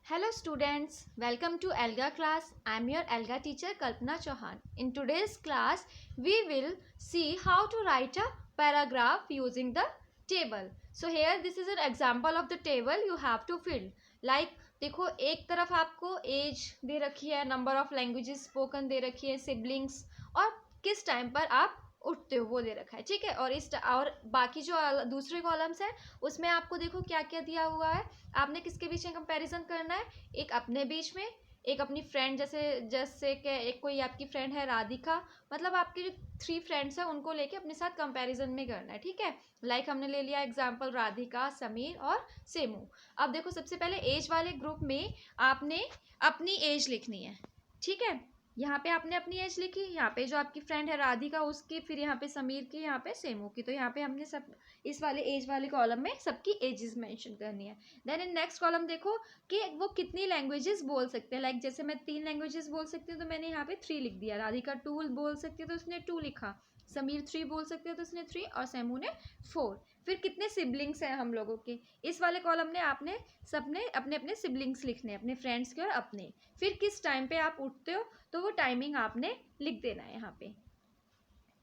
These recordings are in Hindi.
Hello students, welcome to Alga class. I am your Alga teacher Kalpana Chauhan. In today's class, we will see how to write a paragraph using the table. So here this is an example of the table you have to fill. Like देखो एक तरफ आपको एज दे रखी है, नंबर ऑफ लैंग्वेजेस स्पोकन दे रखी है, सिबलिंग्स और किस टाइम पर आप उठते हो वो दे रखा है, ठीक है। और बाकी जो दूसरे कॉलम्स हैं उसमें आपको देखो क्या क्या दिया हुआ है। आपने किसके बीच में कंपैरिजन करना है, एक अपने बीच में, एक अपनी फ्रेंड, जैसे जैसे कि एक कोई आपकी फ्रेंड है राधिका, मतलब आपके जो 3 फ्रेंड्स हैं उनको लेके अपने साथ कंपैरिजन में करना है, ठीक है। लाइक हमने ले लिया एग्जांपल राधिका, समीर और सेमू। अब देखो सबसे पहले एज वाले ग्रुप में आपने अपनी एज लिखनी है, ठीक है। यहाँ पे आपने अपनी एज लिखी, यहाँ पे जो आपकी फ्रेंड है राधिका उसकी, फिर यहाँ पे समीर की, यहाँ पे सेमू की। तो यहाँ पे हमने सब इस वाले एज वाले कॉलम में सबकी एजेस मेंशन करनी है। देन इन नेक्स्ट कॉलम देखो कि वो कितनी लैंग्वेजेस बोल सकते हैं। लाइक जैसे मैं 3 लैंग्वेजेस बोल सकती हूँ तो मैंने यहाँ पे 3 लिख दिया। राधिका 2 बोल सकती है तो उसने 2 लिखा, समीर 3 बोल सकते हो तो उसने 3 और सेमू ने 4। फिर कितने सिबलिंग्स हैं हम लोगों के, इस वाले कॉलम ने आपने सबने अपने अपने सिबलिंग्स लिखने हैं, अपने फ्रेंड्स के और अपने। फिर किस टाइम पे आप उठते हो तो वो टाइमिंग आपने लिख देना है यहाँ पे,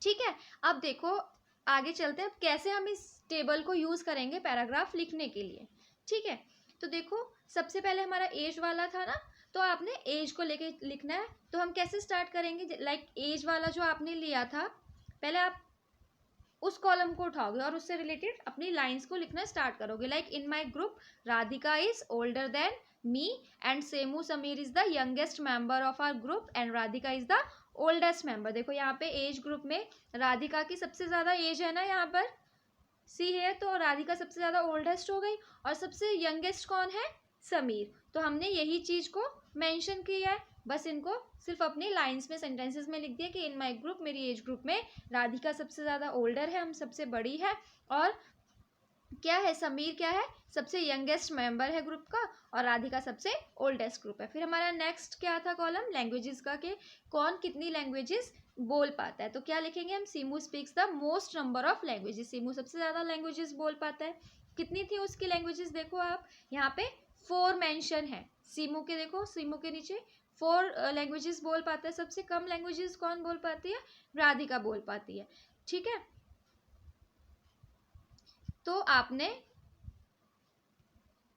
ठीक है। अब देखो आगे चलते हैं, अब कैसे हम इस टेबल को यूज करेंगे पैराग्राफ लिखने के लिए, ठीक है। तो देखो सबसे पहले हमारा एज वाला था ना, तो आपने एज को लेके लिखना है। तो हम कैसे स्टार्ट करेंगे, लाइक एज वाला जो आपने लिया था, पहले आप उस कॉलम को उठाओगे और उससे रिलेटेड अपनी लाइंस को लिखना स्टार्ट करोगे। Like in my group Radhika is older than me and Semu Sameer is the youngest member of our group and Radhika is the oldest member. देखो यहाँ पे एज ग्रुप में राधिका की सबसे ज़्यादा एज है ना, यहाँ पर सी है, तो राधिका सबसे ज़्यादा ओल्डेस्ट हो गई और सबसे यंगेस्ट कौन है, समीर। तो हमने यही चीज़ को मेंशन किया है, बस इनको सिर्फ अपनी लाइंस में, सेंटेंसेस में लिख दिया कि इन माय ग्रुप, मेरी एज ग्रुप में राधिका सबसे ज़्यादा ओल्डर है, हम सबसे बड़ी है, और क्या है, समीर क्या है, सबसे यंगेस्ट मेंबर है ग्रुप का, और राधिका सबसे ओल्डेस्ट ग्रुप है। फिर हमारा नेक्स्ट क्या था कॉलम, लैंग्वेजेस का, कि कौन कितनी लैंग्वेजेस बोल पाता है। तो क्या लिखेंगे हम, Simu speaks the most number of languages. Simu सबसे ज़्यादा लैंग्वेजेस बोल पाता है। कितनी थी उसकी लैंग्वेजेस, देखो आप यहाँ पे 4 मेंशन है सीमू के। देखो सीमू के नीचे 4 लैंग्वेजेस बोल पाता है। सबसे कम लैंग्वेजेस कौन बोल पाती है, राधिका बोल पाती है, ठीक है। तो आपने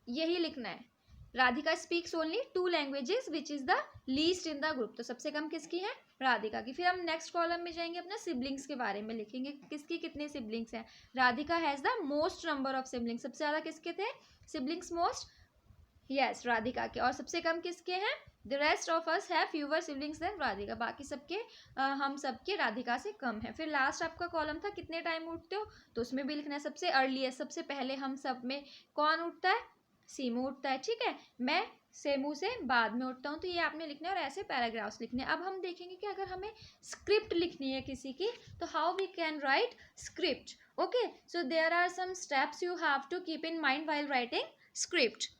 यही लिखना है, Radhika speaks only 2 languages which is the least in the group. तो सबसे कम किसकी है, राधिका की। फिर हम नेक्स्ट कॉलम में जाएंगे, अपना सिबलिंग्स के बारे में लिखेंगे, किसकी कितने सिबलिंग्स हैं। Radhika has the most number of siblings, सबसे ज़्यादा किसके थे सिबलिंग्स, मोस्ट, यस राधिका के। और सबसे कम किसके हैं, the rest of us have fewer siblings than Radhika, बाकी सबके हम सबके राधिका से कम है। फिर लास्ट आपका कॉलम था कितने टाइम उठते हो, तो उसमें भी लिखना है सबसे अर्लीस्ट, सबसे पहले हम सब में कौन उठता है, सीमू उठता है, ठीक है। मैं सेमू से बाद में उठता हूँ। तो ये आपने लिखना है और ऐसे पैराग्राफ्स लिखने हैं। अब हम देखेंगे कि अगर हमें स्क्रिप्ट लिखनी है किसी की, तो how we can write script. Okay, so there are some steps you have to keep in mind while writing script.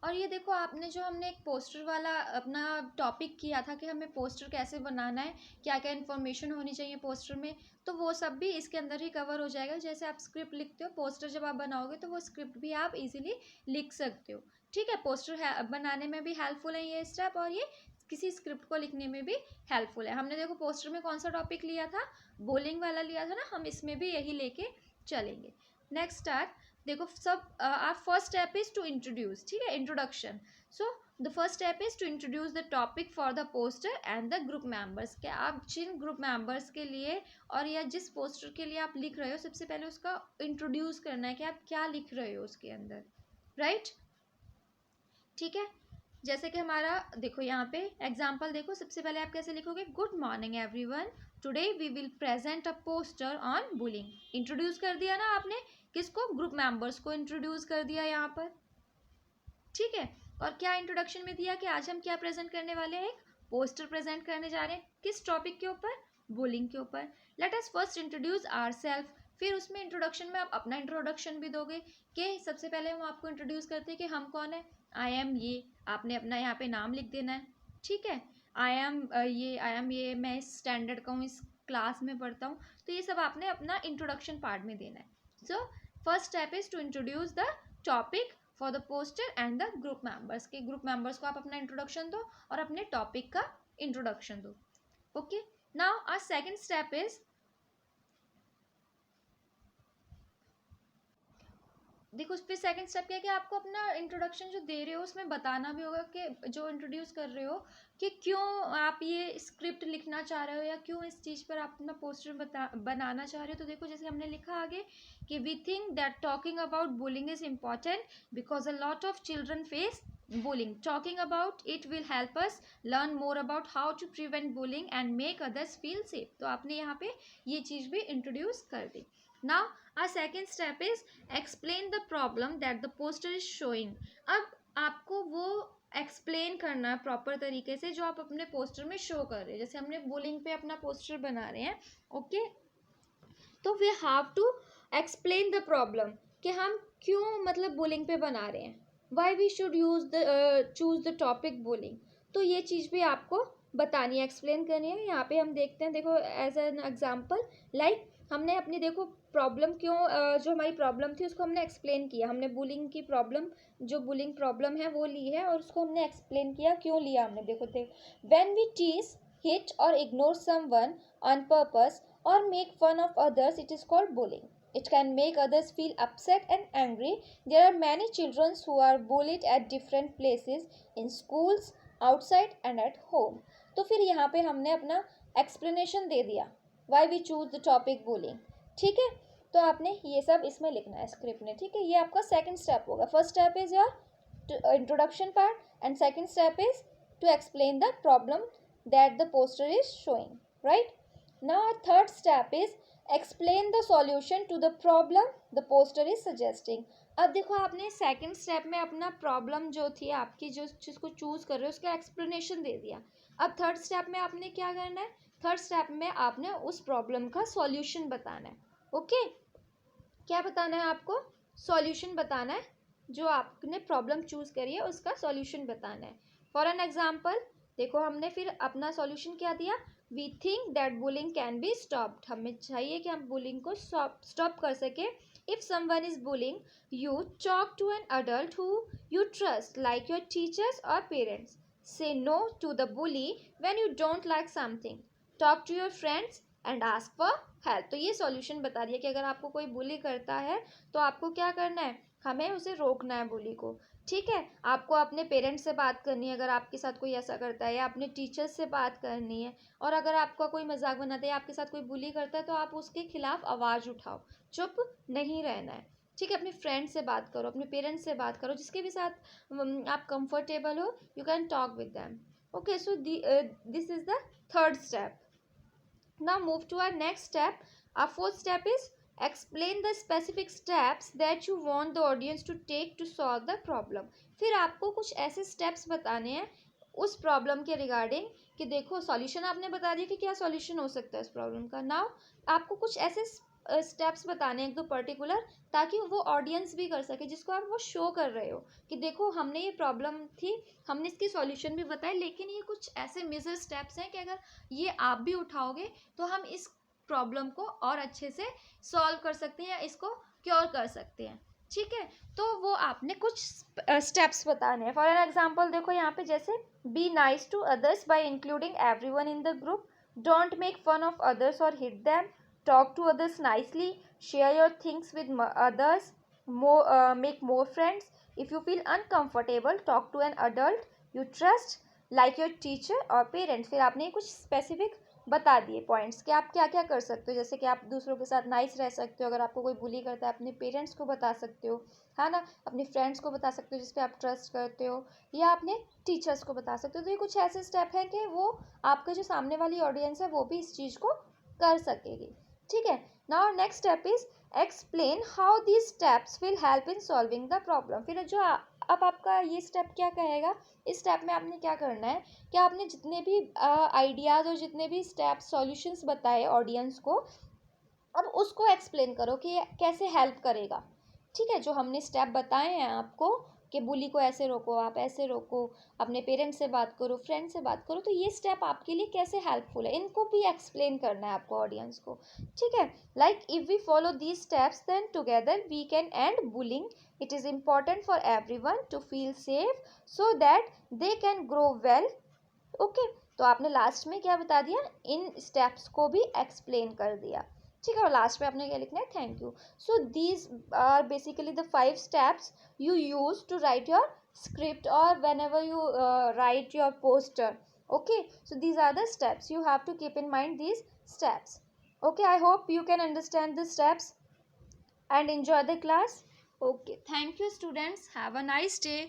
और ये देखो आपने जो हमने एक पोस्टर वाला अपना टॉपिक किया था कि हमें पोस्टर कैसे बनाना है, क्या क्या इन्फॉर्मेशन होनी चाहिए पोस्टर में, तो वो सब भी इसके अंदर ही कवर हो जाएगा। जैसे आप स्क्रिप्ट लिखते हो, पोस्टर जब आप बनाओगे तो वो स्क्रिप्ट भी आप इजीली लिख सकते हो, ठीक है। पोस्टर बनाने में भी हेल्पफुल है ये स्टेप, और ये किसी स्क्रिप्ट को लिखने में भी हेल्पफुल है। हमने देखो पोस्टर में कौन सा टॉपिक लिया था, बोलिंग वाला लिया था ना, हम इसमें भी यही लेके चलेंगे। नेक्स्ट स्टार्ट, देखो सब our first step is to introduce, ठीक है, introduction. So the first step is to introduce the topic for the poster and the group members. क्या आप जिन ग्रुप मेंबर्स के लिए और या जिस पोस्टर के लिए आप लिख रहे हो, सबसे पहले उसका इंट्रोड्यूस करना है कि आप क्या लिख रहे हो उसके अंदर, राइट, ठीक है। जैसे कि हमारा देखो यहाँ पे एग्जाम्पल देखो, सबसे पहले आप कैसे लिखोगे, good morning everyone, today we will present a poster on bullying. Introduce कर दिया ना आपने, किसको, ग्रुप मेंबर्स को इंट्रोड्यूस कर दिया यहाँ पर, ठीक है। और क्या इंट्रोडक्शन में दिया कि आज हम क्या प्रेजेंट करने वाले हैं, एक पोस्टर प्रेजेंट करने जा रहे हैं, किस टॉपिक के ऊपर, बुलिंग के ऊपर। Let us first introduce ourselves. फिर उसमें इंट्रोडक्शन में आप अपना इंट्रोडक्शन भी दोगे कि सबसे पहले हम आपको इंट्रोड्यूस करते हैं कि हम कौन है, आई एम ये, आपने अपना यहाँ पे नाम लिख देना है, ठीक है। आई एम ये, मैं इस स्टैंडर्ड का हूँ, इस क्लास में पढ़ता हूँ। तो ये सब आपने अपना इंट्रोडक्शन पार्ट में देना है। So first step is to introduce the topic for the poster and the group members, के ग्रुप मेंबर्स को आप अपना इंट्रोडक्शन दो और अपने टॉपिक का इंट्रोडक्शन दो. Okay, now our second step is, देखो उस पर सेकंड स्टेप क्या है कि आपको अपना इंट्रोडक्शन जो दे रहे हो उसमें बताना भी होगा कि जो इंट्रोड्यूस कर रहे हो कि क्यों आप ये स्क्रिप्ट लिखना चाह रहे हो या क्यों इस चीज़ पर आप अपना पोस्टर बनाना चाह रहे हो. तो देखो जैसे हमने लिखा आगे कि we think that talking about bullying is important because a lot of children face bullying. Talking about it will help us learn more about how to prevent bullying and make others feel safe. तो आपने यहाँ पे ये चीज़ भी इंट्रोड्यूस कर दी. Now our second step is explain the problem that the poster is showing. अब आपको वो एक्सप्लेन करना है प्रॉपर तरीके से जो आप अपने पोस्टर में शो कर रहे हैं. जैसे हमने बुलिंग पे अपना पोस्टर बना रहे हैं, ओके, तो we have to explain the problem कि हम क्यों मतलब बुलिंग पे बना रहे हैं. Why we should choose the topic bullying. तो ये चीज़ भी आपको बतानी है, एक्सप्लेन करनी है. यहाँ पे हम देखते हैं, देखो एज एन एग्जाम्पल लाइक हमने अपनी देखो प्रॉब्लम क्यों जो हमारी प्रॉब्लम थी उसको हमने एक्सप्लेन किया. हमने बुलिंग की प्रॉब्लम, जो बुलिंग प्रॉब्लम है वो ली है और उसको हमने एक्सप्लेन किया क्यों लिया हमने. देखो when we tease, hit or ignore someone on purpose or make fun of others, it is called bullying. It can make others feel upset and angry. There are many children who are bullied at different places, in schools, outside and at home. तो फिर यहाँ पे हमने अपना explanation दे दिया why we choose the topic bullying. ठीक है, तो आपने ये सब इसमें लिखना है स्क्रिप्ट में. ठीक है, ये आपका सेकंड स्टेप होगा. First step is your introduction part and second step is to explain the problem that the poster is showing, right? Now our third step is explain the solution to the problem the poster is suggesting. अब देखो आपने सेकंड स्टेप में अपना प्रॉब्लम जो थी आपकी, जो जिसको चूज कर रहे हो उसका एक्सप्लेनेशन दे दिया. अब थर्ड स्टेप में आपने क्या करना है, थर्ड स्टेप में आपने उस प्रॉब्लम का सॉल्यूशन बताना है. ओके, क्या बताना है आपको, सॉल्यूशन बताना है. जो आपने प्रॉब्लम चूज करी है उसका सॉल्यूशन बताना है. फॉर एन एग्जाम्पल देखो हमने फिर अपना सॉल्यूशन क्या दिया, we think that bullying can be stopped. हमें चाहिए कि हम बुलिंग को स्टॉप कर सके. If someone is bullying you, talk to an adult who you trust like your teachers और parents. Say no to the bully when you don't like something. Talk to your friends and ask for help. तो ये सॉल्यूशन बता दिया कि अगर आपको कोई बुली करता है तो आपको क्या करना है, हमें उसे रोकना है बुली को. ठीक है, आपको अपने पेरेंट्स से बात करनी है अगर आपके साथ कोई ऐसा करता है, या अपने टीचर्स से बात करनी है. और अगर आपका कोई मजाक बनाता है या आपके साथ कोई बुली करता है तो आप उसके खिलाफ आवाज़ उठाओ, चुप नहीं रहना है. ठीक है, अपने फ्रेंड से बात करो, अपने पेरेंट्स से बात करो, जिसके भी साथ आप कंफर्टेबल हो, you can talk with them. Okay, so this is the third step. Now move to our next step. Our fourth step is explain the specific steps that you want the audience to take to solve the problem. फिर आपको कुछ ऐसे steps बताने हैं उस प्रॉब्लम के रिगार्डिंग कि देखो सॉल्यूशन आपने बता दिया कि क्या सॉल्यूशन हो सकता है इस प्रॉब्लम का. नाउ आपको कुछ ऐसे स्टेप्स बताने हैं एक दो पर्टिकुलर, ताकि वो ऑडियंस भी कर सके, जिसको आप वो शो कर रहे हो कि देखो हमने ये प्रॉब्लम थी, हमने इसकी सॉल्यूशन भी बताया, लेकिन ये कुछ ऐसे मेजर स्टेप्स हैं कि अगर ये आप भी उठाओगे तो हम इस प्रॉब्लम को और अच्छे से सॉल्व कर सकते हैं या इसको क्योर कर सकते हैं. ठीक है, तो वो आपने कुछ स्टेप्स बताने हैं. फॉर एन एग्जांपल देखो यहाँ पे जैसे be nice to others by including everyone in the group, don't make fun of others or hit them, talk to others nicely, share your things with others, make more friends, if you feel uncomfortable talk to an adult you trust like your teacher or parents. फिर आपने कुछ स्पेसिफिक बता दिए पॉइंट्स कि आप क्या क्या कर सकते हो. जैसे कि आप दूसरों के साथ नाइस रह सकते हो, अगर आपको कोई बुली करता है अपने पेरेंट्स को बता सकते हो, है ना, अपने फ्रेंड्स को बता सकते हो जिस पे आप ट्रस्ट करते हो, या अपने टीचर्स को बता सकते हो. तो ये कुछ ऐसे स्टेप हैं कि वो आपका जो सामने वाली ऑडियंस है वो भी इस चीज़ को कर सकेगी. ठीक है, now next step is explain how these steps will help in solving the problem. फिर जो अब आपका ये स्टेप क्या कहेगा, इस स्टेप में आपने क्या करना है कि आपने जितने भी आइडियाज़ और जितने भी स्टेप सॉल्यूशंस बताए ऑडियंस को, अब उसको एक्सप्लेन करो कि ये कैसे हेल्प करेगा. ठीक है, जो हमने स्टेप बताए हैं आपको कि बुली को ऐसे रोको, आप ऐसे रोको, अपने पेरेंट्स से बात करो, फ्रेंड से बात करो, तो ये स्टेप आपके लिए कैसे हेल्पफुल है, इनको भी एक्सप्लेन करना है आपको ऑडियंस को, ठीक है। Like if we follow these steps then together we can end bullying. It is important for everyone to feel safe so that they can grow well. Okay, तो आपने लास्ट में क्या बता दिया, इन स्टेप्स को भी एक्सप्लेन कर दिया, ठीक है। और लास्ट में आपने क्या लिखना है, thank you. So these are basically the 5 steps you use to write your script or whenever you write your poster. Okay, so these are the steps, you have to keep in mind these steps. Okay, I hope you can understand the steps and enjoy the class. Okay, thank you students, have a nice day.